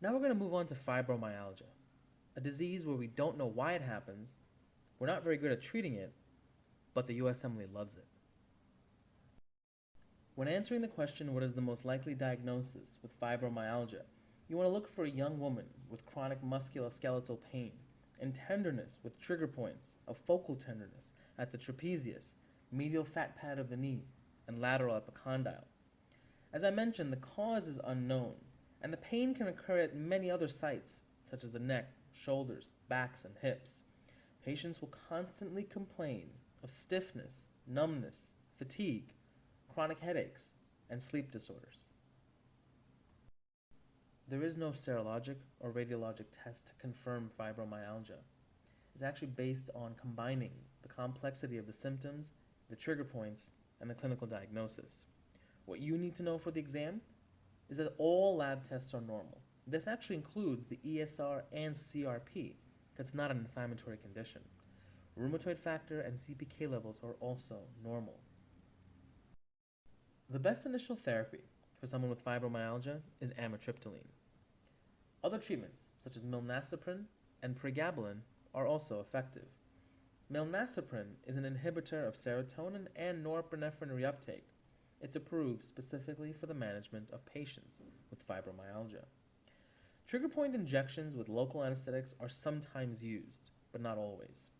Now we're going to move on to fibromyalgia, a disease where we don't know why it happens, we're not very good at treating it, but the USMLE loves it. When answering the question, what is the most likely diagnosis with fibromyalgia, you want to look for a young woman with chronic musculoskeletal pain and tenderness with trigger points of focal tenderness at the trapezius, medial fat pad of the knee, and lateral epicondyle. As I mentioned, the cause is unknown, and the pain can occur at many other sites, such as the neck, shoulders, backs, and hips. Patients will constantly complain of stiffness, numbness, fatigue, chronic headaches, and sleep disorders. There is no serologic or radiologic test to confirm fibromyalgia. It's actually based on combining the complexity of the symptoms, the trigger points, and the clinical diagnosis. What you need to know for the exam is that all lab tests are normal. This actually includes the ESR and CRP, because it's not an inflammatory condition. Rheumatoid factor and CPK levels are also normal. The best initial therapy for someone with fibromyalgia is amitriptyline. Other treatments, such as milnacipran and pregabalin, are also effective. Milnacipran is an inhibitor of serotonin and norepinephrine reuptake. It's approved specifically for the management of patients with fibromyalgia. Trigger point injections with local anesthetics are sometimes used, but not always.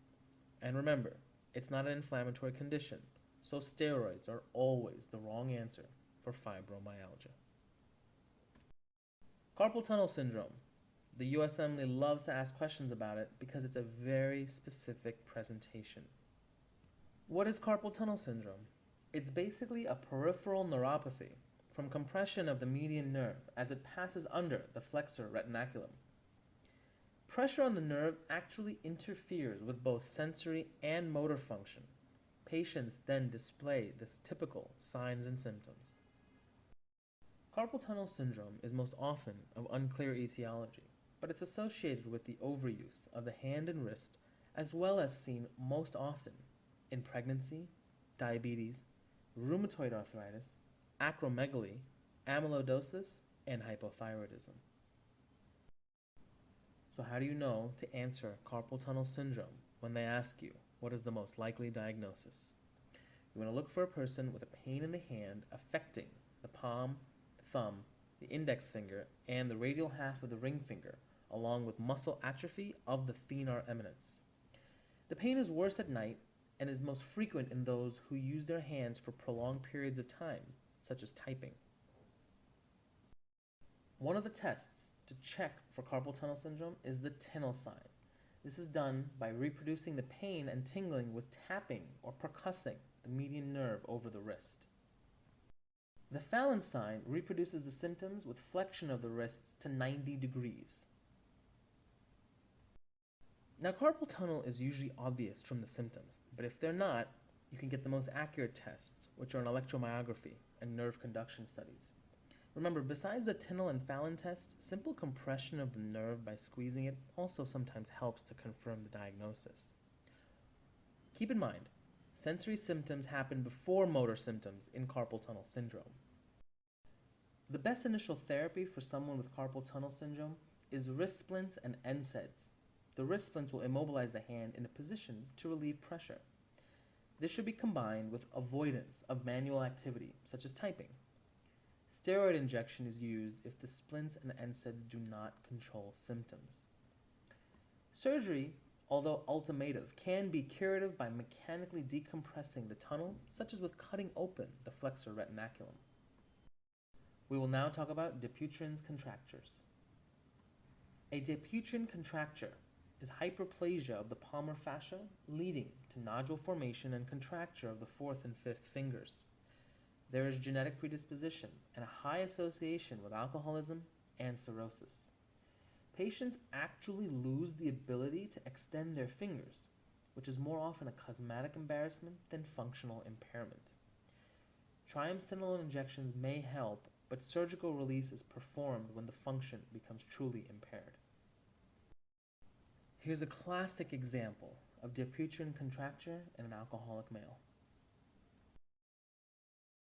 And remember, it's not an inflammatory condition, so steroids are always the wrong answer for fibromyalgia. Carpal tunnel syndrome. The USMLE loves to ask questions about it because it's a very specific presentation. What is carpal tunnel syndrome? It's basically a peripheral neuropathy from compression of the median nerve as it passes under the flexor retinaculum. Pressure on the nerve actually interferes with both sensory and motor function. Patients then display this typical signs and symptoms. Carpal tunnel syndrome is most often of unclear etiology, but it's associated with the overuse of the hand and wrist, as well as seen most often in pregnancy, diabetes, rheumatoid arthritis, acromegaly, amyloidosis, and hypothyroidism. So how do you know to answer carpal tunnel syndrome when they ask you what is the most likely diagnosis? You want to look for a person with a pain in the hand affecting the palm, the thumb, the index finger, and the radial half of the ring finger, along with muscle atrophy of the thenar eminence. The pain is worse at night and is most frequent in those who use their hands for prolonged periods of time, such as typing. One of the tests to check for carpal tunnel syndrome is the Tinel sign. This is done by reproducing the pain and tingling with tapping or percussing the median nerve over the wrist. The Fallon sign reproduces the symptoms with flexion of the wrists to 90 degrees. Now, carpal tunnel is usually obvious from the symptoms, but if they're not, you can get the most accurate tests, which are an electromyography and nerve conduction studies. Remember, besides the Tinel and Fallon test, simple compression of the nerve by squeezing it also sometimes helps to confirm the diagnosis. Keep in mind, sensory symptoms happen before motor symptoms in carpal tunnel syndrome. The best initial therapy for someone with carpal tunnel syndrome is wrist splints and NSAIDs. The wrist splints will immobilize the hand in a position to relieve pressure. This should be combined with avoidance of manual activity, such as typing. Steroid injection is used if the splints and NSAIDs do not control symptoms. Surgery, although ultimative, can be curative by mechanically decompressing the tunnel, such as with cutting open the flexor retinaculum. We will now talk about Dupuytren's contractures. A Dupuytren contracture is hyperplasia of the palmar fascia leading to nodule formation and contracture of the fourth and fifth fingers. There is genetic predisposition and a high association with alcoholism and cirrhosis. Patients actually lose the ability to extend their fingers, which is more often a cosmetic embarrassment than functional impairment. Triamcinolone injections may help, but surgical release is performed when the function becomes truly impaired. Here's a classic example of Dupuytren contracture in an alcoholic male.